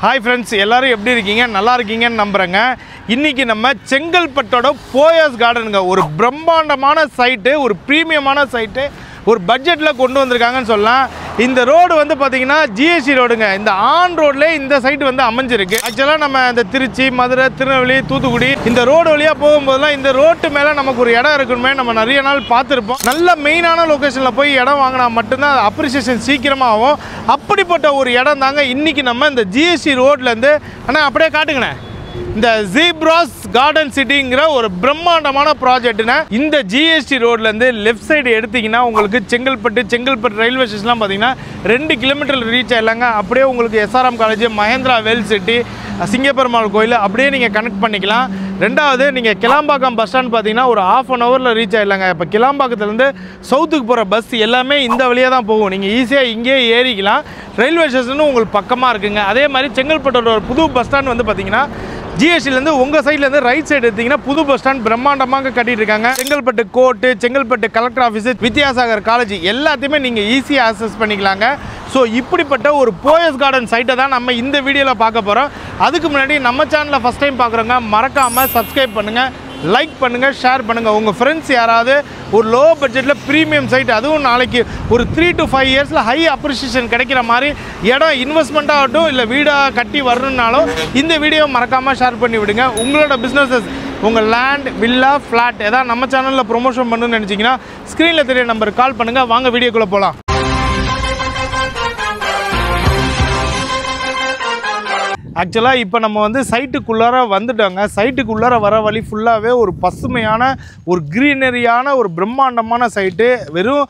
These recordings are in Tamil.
ஹாய் ஃப்ரெண்ட்ஸ், எல்லோரும் எப்படி இருக்கீங்க? நல்லா இருக்கீங்கன்னு நம்புகிறேங்க. இன்றைக்கி நம்ம செங்கல்பட்டோட போயஸ் கார்டனுங்க, ஒரு பிரம்மாண்டமான சைட்டு, ஒரு ப்ரீமியமான சைட்டு, ஒரு பட்ஜெட்டில் கொண்டு வந்திருக்காங்கன்னு சொல்லலாம். இந்த ரோடு வந்து பார்த்திங்கன்னா ஜிஎஸ்டி ரோடுங்க. இந்த ஆன் ரோட்லேயே இந்த சைட்டு வந்து அமைஞ்சிருக்கு. ஆக்சுவலாக நம்ம இந்த திருச்சி, மதுரை, திருநெல்வேலி, தூத்துக்குடி இந்த ரோடு வழியாக போகும்போதெல்லாம் இந்த ரோட்டு மேலே நமக்கு ஒரு இடம் இருக்கணுமே நம்ம நிறைய நாள் பார்த்துருப்போம். நல்ல மெயினான லொக்கேஷனில் போய் இடம் வாங்கினா மட்டும்தான் அது அப்ரிசியேஷன் சீக்கிரமாக ஆகும். அப்படிப்பட்ட ஒரு இடம் தாங்க இன்றைக்கி நம்ம இந்த ஜிஎஸ்டி ரோட்லேருந்து ஆனால் அப்படியே காட்டுங்கண்ணே. இந்த ஜீப்ராஸ் கார்டன் சிட்டிங்கிற ஒரு பிரம்மாண்டமான ப்ராஜெக்ட்னா இந்த ஜிஎஸ்டி ரோட்லேருந்து லெஃப்ட் சைடு எடுத்திங்கன்னா உங்களுக்கு செங்கல்பட்டு ரயில்வே ஸ்டேஷன்லாம் பார்த்தீங்கன்னா 2 கிலோமீட்டர் ரீச் ஆகிடலாங்க. அப்படியே உங்களுக்கு எஸ்ஆர்எம் காலேஜ், மஹேந்திரா வேல் சிட்டி, சிங்கப்பெருமாள் கோயில் அப்படியே நீங்கள் கனெக்ட் பண்ணிக்கலாம். ரெண்டாவது நீங்கள் கிளாம்பாக்கம் பஸ் ஸ்டாண்ட் பார்த்தீங்கன்னா ஒரு 1/2 hourல ரீச் ஆகிடலாங்க. இப்போ கிளாம்பாக்கத்துலேருந்து சவுத்துக்கு போகிற பஸ் எல்லாமே இந்த வழியாக தான் போகும். நீங்கள் ஈஸியாக இங்கேயே ஏறிக்கலாம். ரயில்வே ஸ்டேஷனும் உங்களுக்கு பக்கமாக இருக்குங்க. அதே மாதிரி செங்கல்பட்டோட ஒரு புது பஸ் ஸ்டாண்ட் வந்து பார்த்தீங்கன்னா ஜிஎஸ்டிலேருந்து உங்கள் சைட்லேருந்து ரைட் சைடு எடுத்திங்கன்னா புது பஸ் ஸ்டாண்ட் பிரம்மாண்டமாக கட்டிட்டு இருக்காங்க. Chengalpattu court, Chengalpattu collector office, Vidyasagar college எல்லாத்தையுமே நீங்கள் ஈஸியாக ஆக்சஸ் பண்ணிக்கலாங்க. ஸோ இப்படிப்பட்ட ஒரு போயஸ் கார்டன் சைட்டை தான் நம்ம இந்த வீடியோவில் பார்க்க போகிறோம். அதுக்கு முன்னாடி நம்ம சேனலில் ஃபஸ்ட் டைம் பார்க்குறவங்க மறக்காமல் சப்ஸ்கிரைப் பண்ணுங்கள், லைக் பண்ணுங்கள், ஷேர் பண்ணுங்கள். உங்கள் ஃப்ரெண்ட்ஸ் யாராவது ஒரு லோ பட்ஜெட்டில் ப்ரீமியம் சைட், அதுவும் நாளைக்கு ஒரு 3 to 5 இயர்ஸில் ஹை அப்ரிசியேஷன் கிடைக்கிற மாதிரி இடம் இன்வெஸ்ட்மெண்ட் ஆகட்டும் இல்லை வீடாக கட்டி வரணுன்னாலும் இந்த வீடியோ மறக்காமல் ஷேர் பண்ணி விடுங்க. உங்களோட பிஸ்னஸஸ், உங்கள் லேண்ட், வில்லா, ஃப்ளாட் எதாவது நம்ம சேனலில் ப்ரொமோஷன் பண்ணணும்னு நினச்சிங்கன்னா ஸ்க்ரீனில் தெரிய நம்பருக்கு கால் பண்ணுங்கள். வாங்க வீடியோக்குள்ளே போகலாம். ஆக்சுவலாக இப்போ நம்ம வந்து சைட்டுக்குள்ளார வந்துட்டோங்க. சைட்டுக்குள்ளார வர வழி ஃபுல்லாகவே ஒரு பசுமையான, ஒரு க்ரீனரியான, ஒரு பிரம்மாண்டமான சைட்டு. வெறும்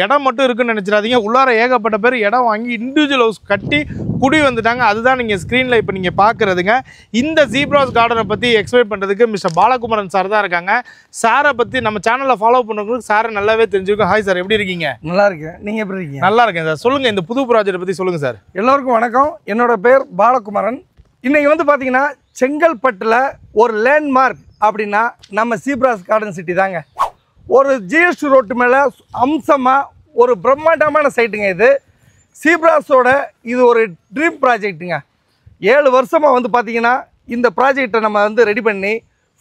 இடம் மட்டும் இருக்குன்னு நினச்சிடாதீங்க. உள்ளார ஏகப்பட்ட பேர் இடம் வாங்கி இண்டிவிஜுவல் ஹவுஸ் கட்டி குடி வந்துட்டாங்க. அதுதான் நீங்கள் ஸ்க்ரீனில் இப்போ நீங்கள் பார்க்குறதுங்க. இந்த ஜீப்ராஸ் கார்டனை பற்றி எக்ஸ்பிளைன் பண்ணுறதுக்கு மிஸ்டர் பாலகுமாரன் சார் தான் இருக்காங்க. சாரை பற்றி நம்ம சேனலில் ஃபாலோ பண்ணுறவங்களுக்கு சாரை நல்லாவே தெரிஞ்சுருக்கும். ஹாய் சார், எப்படி இருக்கீங்க? நல்லா இருக்கேன். நீங்கள் எப்படி இருக்கீங்க? நல்லா இருக்கேன் சார். சொல்லுங்கள், இந்த புது ப்ராஜெக்டை பற்றி சொல்லுங்கள் சார். எல்லோருக்கும் வணக்கம். என்னோட பேர் பாலகுமாரன். இன்றைக்கி வந்து பார்த்தீங்கன்னா செங்கல்பட்டில் ஒரு லேண்ட்மார்க் அப்படின்னா நம்ம ஜீப்ராஸ் கார்டன் சிட்டி தாங்க. ஒரு ஜிஎஸ்டி ரோட்டு மேலே அம்சமாக ஒரு பிரம்மாண்டமான சைட்டுங்க. இது ஜீப்ராஸோட இது ஒரு ட்ரீம் ப்ராஜெக்ட்டுங்க. 7 வருஷமாக வந்து பார்த்திங்கன்னா இந்த ப்ராஜெக்டை நம்ம வந்து ரெடி பண்ணி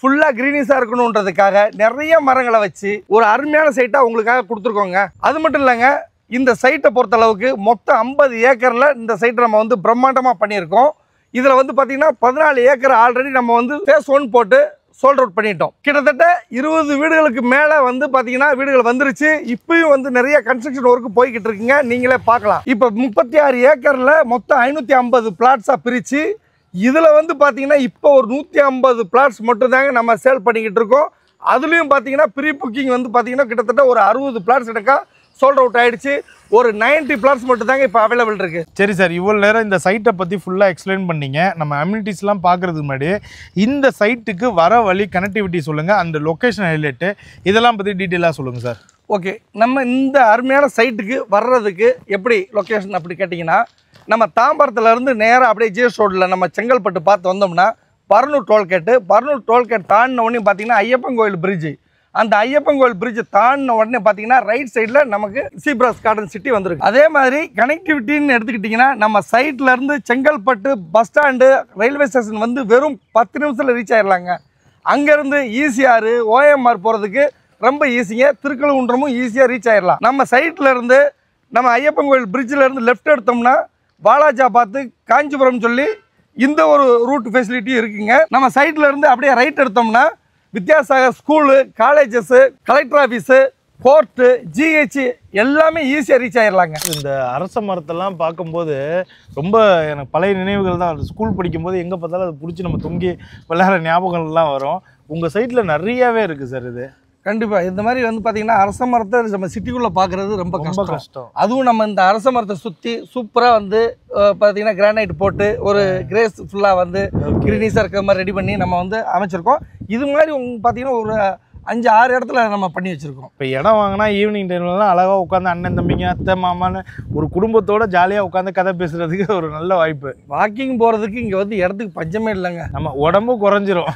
ஃபுல்லாக க்ரீனிஷாக இருக்கணுன்றதுக்காக நிறைய மரங்களை வச்சு ஒரு அருமையான சைட்டாக உங்களுக்காக கொடுத்துருக்கோங்க. அது மட்டும் இல்லைங்க, இந்த சைட்டை பொறுத்தளவுக்கு மொத்தம் 50 ஏக்கரில் இந்த சைட்டை நம்ம வந்து பிரம்மாண்டமாக பண்ணியிருக்கோம். இதில் வந்து பார்த்திங்கன்னா 14 ஏக்கர் ஆல்ரெடி நம்ம வந்து ஃபேஸ் 1 போட்டு சோல்ட் அவுட் பண்ணிட்டோம். கிட்டத்தட்ட 20 வீடுகளுக்கு மேலே வந்து பார்த்தீங்கன்னா வீடுகள் வந்துருச்சு. இப்பயும் வந்து நிறைய கன்ஸ்ட்ரக்ஷன் ஒர்க்கு போய்கிட்டு இருக்குங்க. நீங்களே பார்க்கலாம். இப்போ 36 ஏக்கரில் மொத்தம் 550 பிளாட்ஸாக பிரித்து இதில் வந்து பார்த்தீங்கன்னா இப்போ ஒரு 150 பிளாட்ஸ் மட்டும் தாங்க நம்ம சேல் பண்ணிக்கிட்டு இருக்கோம். அதுலேயும் பார்த்தீங்கன்னா ப்ரீ புக்கிங் வந்து பார்த்தீங்கன்னா கிட்டத்தட்ட ஒரு 60 பிளாட்ஸ் எடுக்கா சோல்ட் அவுட் ஆகிடுச்சு. ஒரு 90 பிளாட்ஸ் மட்டும் தாங்க இப்போ அவைலபிள் இருக்குது. சரி சார், இவ்வளோ நேரம் இந்த சைட்டை பற்றி ஃபுல்லாக எக்ஸ்பிளைன் பண்ணிங்க. நம்ம அம்யூனிட்டிஸ்லாம் பார்க்குறதுக்கு முன்னாடி இந்த சைட்டுக்கு வர வழி, கனெக்டிவிட்டி சொல்லுங்கள், அந்த லொக்கேஷன் ஹைலைட்டு இதெல்லாம் பற்றி டீட்டெயிலாக சொல்லுங்கள் சார். ஓகே, நம்ம இந்த அருமையான சைட்டுக்கு வர்றதுக்கு எப்படி லொக்கேஷன் அப்படி கேட்டிங்கன்னா, நம்ம தாம்பரத்துலேருந்து நேராக அப்படியே ஜிஎஸ் ரோட்டில் நம்ம செங்கல்பட்டு பார்த்து வந்தோம்னா பரனூர் டோல்கேட் தாண்டின உடனே பார்த்தீங்கன்னா ஐயப்பன் கோயில் பிரிட்ஜு. அந்த ஐயப்பன் கோயில் பிரிட்ஜ் தாண்டின உடனே பார்த்தீங்கன்னா ரைட் சைடில் நமக்கு ஜீப்ராஸ் கார்டன் சிட்டி வந்துருக்கு. அதே மாதிரி கனெக்டிவிட்டின்னு எடுத்துக்கிட்டிங்கன்னா நம்ம சைட்லேருந்து Chengalpattu bus stand, railway station வந்து வெறும் 10 நிமிஷத்தில் ரீச் ஆகிடலாங்க. அங்கேருந்து ஈசிஆர், ஓஎம்ஆர் போகிறதுக்கு ரொம்ப ஈஸிங்க. திருக்கழுகுன்றமும் ஈஸியாக ரீச் ஆகிடலாம். நம்ம சைட்லேருந்து நம்ம ஐயப்பன் கோயில் பிரிட்ஜிலேருந்து லெஃப்ட் எடுத்தோம்னா வாலாஜா பார்த்து காஞ்சிபுரம் சொல்லி இந்த ஒரு ரூட் ஃபெசிலிட்டியும் இருக்குங்க. நம்ம சைட்லேருந்து அப்படியே ரைட் எடுத்தோம்னா Vidyasagar school, colleges, collector office, court, GH எல்லாமே ஈஸியாக ரீச் ஆகிடலாங்க. இந்த அரச மரத்தெல்லாம் பார்க்கும்போது ரொம்ப எனக்கு பழைய நினைவுகள் தான். ஸ்கூல் படிக்கும்போது எங்கே பார்த்தாலும் அது பிடிச்சி நம்ம தொங்கி விளையாடுற ஞாபகங்கள்லாம் வரும். உங்கள் சைட்டில் நிறையாவே இருக்குது சார். இது கண்டிப்பாக இந்த மாதிரி வந்து பார்த்தீங்கன்னா அரச மரத்தை நம்ம சிட்டிக்குள்ளே பார்க்குறது ரொம்ப கஷ்டம். அதுவும் நம்ம இந்த அரச மரத்தை சுற்றி சூப்பராக வந்து பார்த்தீங்கன்னா கிரானைட் போட்டு ஒரு கிரேஸ் ஃபுல்லாக வந்து கிரீனிஸாக இருக்கிற மாதிரி ரெடி பண்ணி நம்ம வந்து அமைச்சிருக்கோம். இது மாதிரி பார்த்தீங்கன்னா ஒரு 5-6 இடத்துல நம்ம பண்ணி வச்சுருக்கோம். இப்போ இடம் வாங்கினா ஈவினிங் டைம்லலாம் அழகாக உட்காந்து அண்ணன் தம்பிங்க, அத்தை மாமான்னு ஒரு குடும்பத்தோட ஜாலியாக உட்காந்து கதை பேசுகிறதுக்கு ஒரு நல்ல வாய்ப்பு. வாக்கிங் போகிறதுக்கு இங்கே வந்து இடத்துக்கு பஞ்சமே இல்லைங்க. நம்ம உடம்பும் குறைஞ்சிரும்.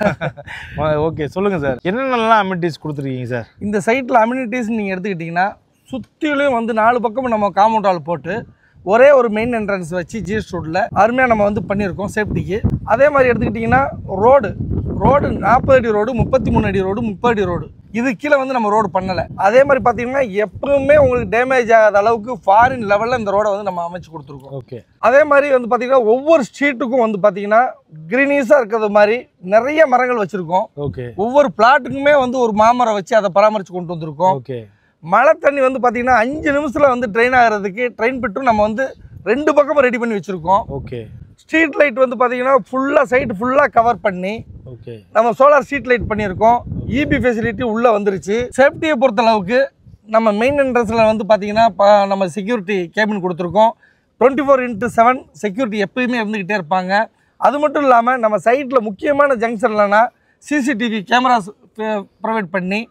ஓகே, சொல்லுங்கள் சார், என்னென்னலாம் அம்யூனிட்டிஸ் கொடுத்துருக்கீங்க சார்? இந்த சைட்டில் அம்யூனிட்டிஸ் நீங்கள் எடுத்துக்கிட்டிங்கன்னா சுற்றிலையும் வந்து 4 பக்கமும் நம்ம காம்பவுண்ட் வால் போட்டு ஒரே ஒரு மெயின் என்ட்ரன்ஸ் வச்சு ஜிஎஸ் ரோட்டில் அருமையாக நம்ம வந்து பண்ணியிருக்கோம் சேஃப்டிக்கு. அதே மாதிரி எடுத்துக்கிட்டிங்கன்னா ரோடு 40 அடி ரோடு, 33 அடி ரோடு, 30 அடி ரோடு, இது கீழே வந்து நம்ம ரோடு பண்ணலை. அதே மாதிரி பார்த்தீங்கன்னா எப்பவுமே உங்களுக்கு டேமேஜ் ஆகாத அளவுக்கு ஃபாரின் லெவலில் இந்த ரோடை வந்து நம்ம அமைச்சு கொடுத்துருக்கோம். ஓகே. அதே மாதிரி வந்து பார்த்தீங்கன்னா ஒவ்வொரு ஸ்ட்ரீட்டுக்கும் வந்து பார்த்தீங்கன்னா கிரீனிஸாக இருக்கிறது மாதிரி நிறைய மரங்கள் வச்சுருக்கோம். ஓகே. ஒவ்வொரு பிளாட்டுக்குமே வந்து ஒரு மாமரம் வச்சு அதை பராமரித்து கொண்டு வந்திருக்கோம். ஓகே. மழை தண்ணி வந்து பார்த்தீங்கன்னா 5 நிமிஷத்தில் வந்து ட்ரெயின் ஆகிறதுக்கு ட்ரெயின் பிட்டும் நம்ம வந்து 2 பக்கமும் ரெடி பண்ணி வச்சுருக்கோம். ஓகே. ஸ்ட்ரீட் லைட் வந்து பார்த்தீங்கன்னா ஃபுல்லாக சைட்டு ஃபுல்லாக கவர் பண்ணி ஓகே நம்ம சோலார் ஸ்ட்ரீட் லைட் பண்ணியிருக்கோம். இபி ஃபெசிலிட்டி உள்ளே வந்துருச்சு. சேஃப்டியை பொறுத்தளவுக்கு நம்ம மெயின் என்ட்ரன்ஸில் வந்து பார்த்தீங்கன்னா நம்ம செக்யூரிட்டி கேபின் கொடுத்துருக்கோம். 24/7 செக்யூரிட்டி எப்பயுமே இருந்துக்கிட்டே இருப்பாங்க. அது மட்டும் இல்லாமல் நம்ம சைட்டில் முக்கியமான ஜங்ஷன்லனா சிசிடிவி கேமராஸ் ப்ரொவைட் பண்ணி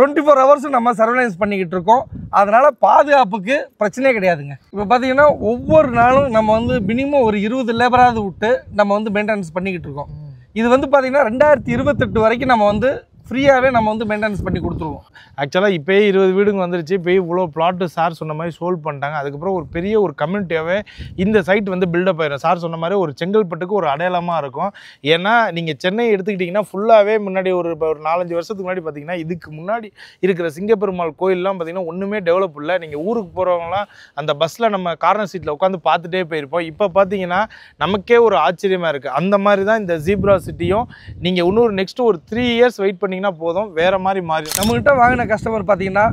24 ஹவர்ஸ் நம்ம சர்வேலன்ஸ் பண்ணிக்கிட்டு இருக்கோம். அதனால் பாதுகாப்புக்கு பிரச்சனையே கிடையாதுங்க. இப்போ பார்த்தீங்கன்னா ஒவ்வொரு நாளும் நம்ம வந்து மினிமம் ஒரு 20 லேபராவது விட்டு நம்ம வந்து மெயின்டெனன்ஸ் பண்ணிக்கிட்டு இருக்கோம். இது வந்து பார்த்தீங்கன்னா 2028 வரைக்கும் நம்ம வந்து ஃப்ரீயாகவே நம்ம வந்து மெயின்டெனன்ஸ் பண்ணி கொடுத்துருவோம். ஆக்சுவலாக இப்போயே 20 வீடுங்க வந்துருச்சு. இப்போ இவ்வளோ பிளாட்டு சார் சொன்ன மாதிரி சோல்வ் பண்ணிட்டாங்க. அதுக்கப்புறம் ஒரு பெரிய ஒரு கம்யூனிட்டியாகவே இந்த சைட் வந்து பில்டப் ஆயிடும். சார் சொன்ன மாதிரி ஒரு செங்கல்பட்டுக்கு ஒரு அடையாளமாக இருக்கும். ஏன்னா நீங்கள் சென்னை எடுத்துக்கிட்டிங்கன்னா ஃபுல்லாகவே முன்னாடி ஒரு 4-5 வருஷத்துக்கு முன்னாடி பார்த்தீங்கன்னா இதுக்கு முன்னாடி இருக்கிற சிங்கப்பெருமாள் கோயிலெலாம் பார்த்தீங்கன்னா ஒன்றுமே டெவலப் இல்லை. நீங்கள் ஊருக்கு போகிறவங்களாம் அந்த பஸ்ஸில் நம்ம கார்னர் சீட்டில் உட்காந்து பார்த்துட்டே போயிருப்போம். இப்போ பார்த்தீங்கன்னா நமக்கே ஒரு ஆச்சரியமாக இருக்குது. அந்த மாதிரி தான் இந்த ஜீப்ரா சிட்டியும். நீங்கள் இன்னொரு நெக்ஸ்ட்டு ஒரு 3 இயர்ஸ் வெயிட் பண்ணிங்கன்னா போதும், வேறு மாதிரி மாறி. நம்மகிட்ட வாங்கின கஸ்டமர் பார்த்தீங்கன்னா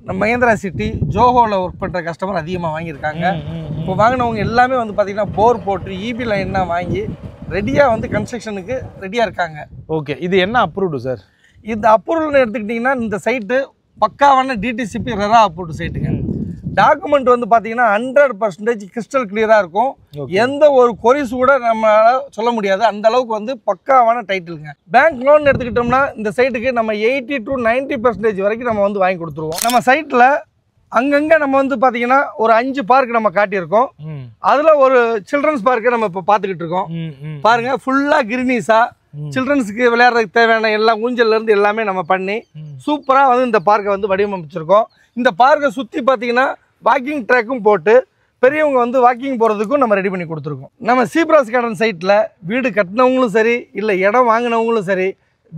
நம்ம மகேந்திரா சிட்டி ஜோஹோவில் ஒர்க் பண்ணுற கஸ்டமர் அதிகமாக வாங்கியிருக்காங்க. இப்போ வாங்கினவங்க எல்லாமே வந்து பார்த்தீங்கன்னா போர் போட்டு இபி லைன்லாம் வாங்கி ரெடியாக வந்து கன்ஸ்ட்ரக்ஷனுக்கு ரெடியாக இருக்காங்க. ஓகே. இது என்ன அப்ரூவ்டு சார்? இந்த அப்ரூவல்னு எடுத்துக்கிட்டிங்கன்னா இந்த சைட்டு பக்காவான டிடிசிபி ரெரா அப்ரூவ்டு சைட்டுங்க. டாக்குமெண்ட் வந்து பார்த்தீங்கன்னா 100% கிறிஸ்டல் கிளியராக இருக்கும். எந்த ஒரு கொரிஸ் கூட நம்மளால் சொல்ல முடியாது. அந்த அளவுக்கு வந்து பக்காவான டைட்டிலுங்க. பேங்க் லோன் எடுத்துக்கிட்டோம்னா இந்த சைட்டுக்கு நம்ம 80 to 90% வரைக்கும் நம்ம வந்து வாங்கி கொடுத்துருவோம். நம்ம சைட்டில் அங்கங்கே நம்ம வந்து பார்த்தீங்கன்னா ஒரு 5 பார்க் நம்ம காட்டியிருக்கோம். அதில் ஒரு சில்ட்ரன்ஸ் பார்க்கை நம்ம இப்போ பார்த்துக்கிட்டு இருக்கோம். பாருங்கள், ஃபுல்லாக கிரீனிஸாக சில்ட்ரன்ஸுக்கு விளையாடுறதுக்கு தேவையான எல்லா ஊஞ்சல்லேருந்து எல்லாமே நம்ம பண்ணி சூப்பராக வந்து இந்த பார்க்கை வந்து வடிவமைச்சிருக்கோம். இந்த பார்க்கை சுற்றி பார்த்தீங்கன்னா வாக்கிங் ட்ராக்கும் போட்டு பெரியவங்க வந்து வாக்கிங் போகிறதுக்கும் நம்ம ரெடி பண்ணி கொடுத்துருக்கோம். நம்ம சீப்ராஸ் கார்டன் சைட்டில் வீடு கட்டினவங்களும் சரி, இல்லை இடம் வாங்கினவங்களும் சரி,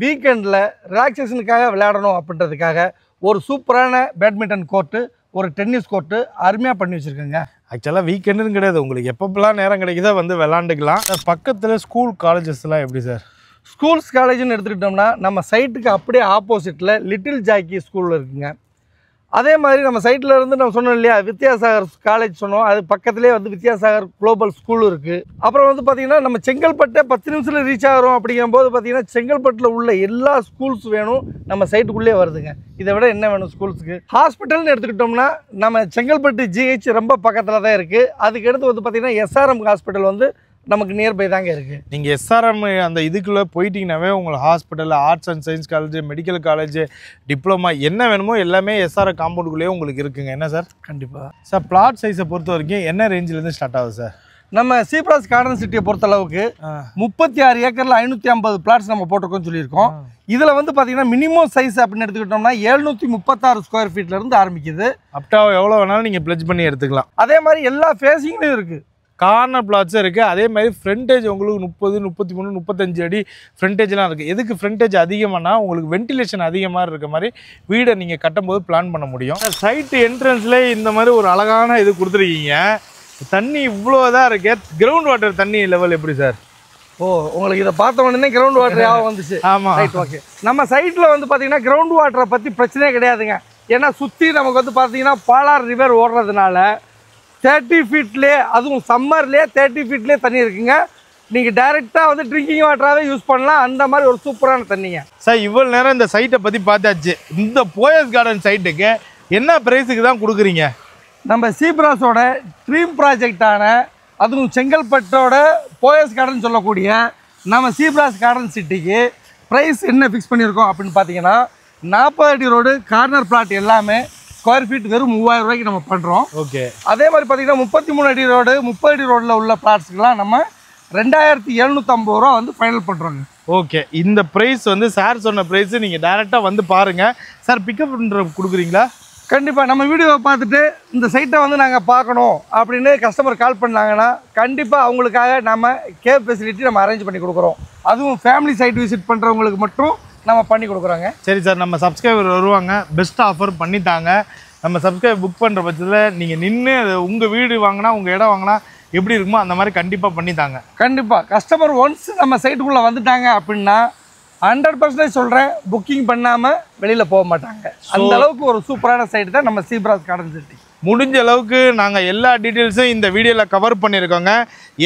வீக்கெண்டில் ரிலாக்ஸேஷனுக்காக விளையாடணும் அப்படின்றதுக்காக ஒரு சூப்பரான பேட்மிண்டன் கோர்ட்டு, ஒரு டென்னிஸ் கோர்ட்டு அருமையாக பண்ணி வச்சுருக்கோங்க. ஆக்சுவலாக வீக்கெண்டுன்னு கிடையாது, உங்களுக்கு எப்பப்பெல்லாம் நேரம் கிடைக்குதோ வந்து விளாண்டுக்கலாம். பக்கத்தில் ஸ்கூல் காலேஜஸ்லாம் எப்படி சார்? ஸ்கூல்ஸ் காலேஜ்னு எடுத்துக்கிட்டோம்னா நம்ம சைட்டுக்கு அப்படியே ஆப்போசிட்டில் லிட்டில் ஜாக்கி ஸ்கூல் இருக்குங்க. அதே மாதிரி நம்ம சைட்டில் இருந்து நம்ம சொன்னோம் இல்லையா, வித்யாசாகர் காலேஜ் சொன்னோம், அது பக்கத்துலேயே வந்து வித்யாசாகர் குளோபல் ஸ்கூல் இருக்குது. அப்புறம் வந்து பார்த்திங்கன்னா நம்ம செங்கல்பட்டை 10 நிமிஷத்தில் ரீச் ஆகிறோம். அப்படிங்கும்போது பார்த்திங்கன்னா செங்கல்பட்டில் உள்ள எல்லா ஸ்கூல்ஸ் வேணும் நம்ம சைட்டுக்குள்ளே வருதுங்க. இதை விட என்ன வேணும் ஸ்கூல்ஸுக்கு? ஹாஸ்பிட்டல்னு எடுத்துக்கிட்டோம்னா நம்ம செங்கல்பட்டு ஜிஹெச் ரொம்ப பக்கத்தில் தான் இருக்குது. அதுக்கு அடுத்து வந்து பார்த்திங்கன்னா எஸ்ஆர்எம் ஹாஸ்பிட்டல் வந்து நமக்கு நியர்பை தாங்க இருக்குது. நீங்கள் எஸ்ஆர்எம் அந்த இதுக்குள்ளே போயிட்டீங்கன்னாவே உங்களுக்கு hospital, arts and science college, medical college, diploma என்ன வேணுமோ எல்லாமே எஸ்ஆர்எம் காம்பவுண்டுக்குள்ளேயே உங்களுக்கு இருக்குங்க. என்ன சார்? கண்டிப்பாக சார். பிளாட் சைஸை பொறுத்த வரைக்கும் என்ன ரேஞ்சிலேருந்து ஸ்டார்ட் ஆகுது சார்? நம்ம சீப்ராஸ் கார்டன் சிட்டியை பொறுத்தளவுக்கு 36 ஏக்கரில் 550 பிளாட்ஸ் நம்ம போட்டிருக்கோம்னு சொல்லியிருக்கோம். இதில் வந்து பார்த்தீங்கன்னா மினிமம் சைஸ் அப்படின்னு எடுத்துக்கிட்டோம்னா 736 ஸ்கொயர் ஃபீட்லேருந்து ஆரம்பிக்குது. அப்டா எவ்வளோ வேணாலும் நீங்கள் ப்ளட்ஜ் பண்ணி எடுத்துக்கலாம். அதே மாதிரி எல்லா ஃபேஸிங்லையும் இருக்குது. கார்னர் பிளாட்ஸும் இருக்குது. அதே மாதிரி ஃப்ரண்ட்டேஜ் உங்களுக்கு 30, 33, 35 அடி ஃப்ரண்டேஜ்லாம் இருக்குது. எதுக்கு ஃப்ரண்டேஜ் அதிகமானா உங்களுக்கு வென்டிலேஷன் அதிகமாக இருக்க மாதிரி வீடை நீங்கள் கட்டும்போது பிளான் பண்ண முடியும். சைட்டு என்ட்ரன்ஸ்லேயே இந்த மாதிரி ஒரு அழகான இது கொடுத்துருக்கீங்க. தண்ணி இவ்வளோ தான் இருக்கு. கிரவுண்ட் வாட்டர் தண்ணி லெவல் எப்படி சார்? உங்களுக்கு இதை பார்த்த உடனே கிரவுண்ட் வாட்டர் யாவும் வந்துச்சு. ஆமாம். Right, okay. நம்ம சைட்டில் வந்து பார்த்தீங்கன்னா கிரவுண்ட் வாட்டரை பற்றி பிரச்சனையே கிடையாதுங்க. ஏன்னா சுற்றி நமக்கு வந்து பார்த்தீங்கன்னா பாலார் ரிவர் ஓடுறதுனால 30 ஃபீட்லேயே, அதுவும் சம்மர்லேயே 30 ஃபீட்லேயே தண்ணி இருக்குங்க. நீங்கள் டைரெக்டாக வந்து ட்ரிங்கிங் வாட்டராகவே யூஸ் பண்ணலாம். அந்த மாதிரி ஒரு சூப்பரான தண்ணிங்க. சார், இவ்வளோ நேரம் இந்த சைட்டை பற்றி பார்த்தாச்சு. இந்த போயஸ் கார்டன் சைட்டுக்கு என்ன ப்ரைஸுக்கு தான் கொடுக்குறீங்க? நம்ம சீப்ராஸோட ட்ரீம் ப்ராஜெக்டான, அதுவும் செங்கல்பட்டோட போயஸ் கார்டன் சொல்லக்கூடிய நம்ம சீப்ராஸ் கார்டன் சிட்டிக்கு ப்ரைஸ் என்ன ஃபிக்ஸ் பண்ணியிருக்கோம் அப்படின்னு பார்த்தீங்கன்னா 40 அடி ரோடு கார்னர் பிளாட் எல்லாமே ஸ்கொயர் ஃபீட் வெறும் 3000 ரூபாய்க்கு நம்ம பண்ணுறோம். ஓகே. அதே மாதிரி பார்த்தீங்கன்னா 33 அடி ரோடு, 30 அடி ரோடில் உள்ள பிளாட்ஸ்க்கெலாம் நம்ம 2750 ரூபா வந்து ஃபைனல் பண்ணுறோங்க. ஓகே. இந்த ப்ரைஸ் வந்து சார் சொன்ன ப்ரைஸு நீங்கள் டேரெக்டாக வந்து பாருங்கள். சார், பிக்கப் பண்ணுற கொடுக்குறீங்களா? கண்டிப்பாக நம்ம வீடியோவை பார்த்துட்டு இந்த சைட்டை வந்து நாங்கள் பார்க்கணும் அப்படின்னு கஸ்டமர் கால் பண்ணாங்கன்னா கண்டிப்பாக அவங்களுக்காக நம்ம கேப் ஃபெசிலிட்டி நம்ம அரேஞ்ச் பண்ணி கொடுக்குறோம். அதுவும் ஃபேமிலி சைட் விசிட் பண்ணுறவங்களுக்கு மட்டும் நம்ம பண்ணி கொடுக்குறோங்க. சரி சார், நம்ம சப்ஸ்கிரைபர் வருவாங்க, பெஸ்ட் ஆஃபர் பண்ணித்தாங்க. நம்ம சப்ஸ்கிரைப் புக் பண்ணுற பட்சத்தில் நீங்கள் நின்று உங்கள் வீடு வாங்கினா உங்கள் இடம் வாங்கினா எப்படி இருக்குமோ அந்த மாதிரி கண்டிப்பாக பண்ணித்தாங்க. கண்டிப்பாக கஸ்டமர் ஒன்ஸ் நம்ம சைட்டுக்குள்ளே வந்துட்டாங்க அப்படின்னா 100% சொல்கிறேன், புக்கிங் பண்ணாமல் வெளியில் போக மாட்டாங்க. அந்த அளவுக்கு ஒரு சூப்பரான சைட்டு தான் நம்ம சீப்ராஸ் கார்டன் சிட்டி. முடிஞ்ச அளவுக்கு நாங்கள் எல்லா டீட்டெயில்ஸும் இந்த வீடியோவில் கவர் பண்ணியிருக்கோங்க.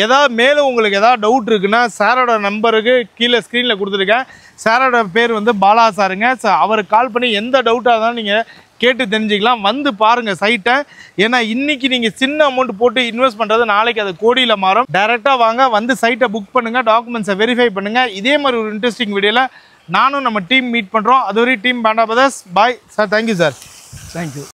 ஏதாவது மேலும் உங்களுக்கு ஏதாவது டவுட் இருக்குன்னா சாரோட நம்பருக்கு கீழே ஸ்க்ரீனில் கொடுத்துருக்கேன். சாரோட பேர் வந்து பாலா சாருங்க. அவருக்கு கால் பண்ணி எந்த டவுட்டாக இருந்தாலும் நீங்கள் கேட்டு தெரிஞ்சுக்கலாம். வந்து பாருங்கள் சைட்டை. ஏன்னா இன்றைக்கி நீங்கள் சின்ன அமௌண்ட் போட்டு இன்வெஸ்ட் பண்ணுறது நாளைக்கு அது கோடியில் மாறும். டைரெக்டாக வாங்க, வந்து சைட்டை புக் பண்ணுங்கள், டாக்குமெண்ட்ஸை வெரிஃபை பண்ணுங்கள். இதே மாதிரி ஒரு இன்ட்ரெஸ்டிங் வீடியோவில் நானும் நம்ம டீம் மீட் பண்ணுறோம். அதுவரை team Panda brothers bye sir. Thank you sir. Thank you.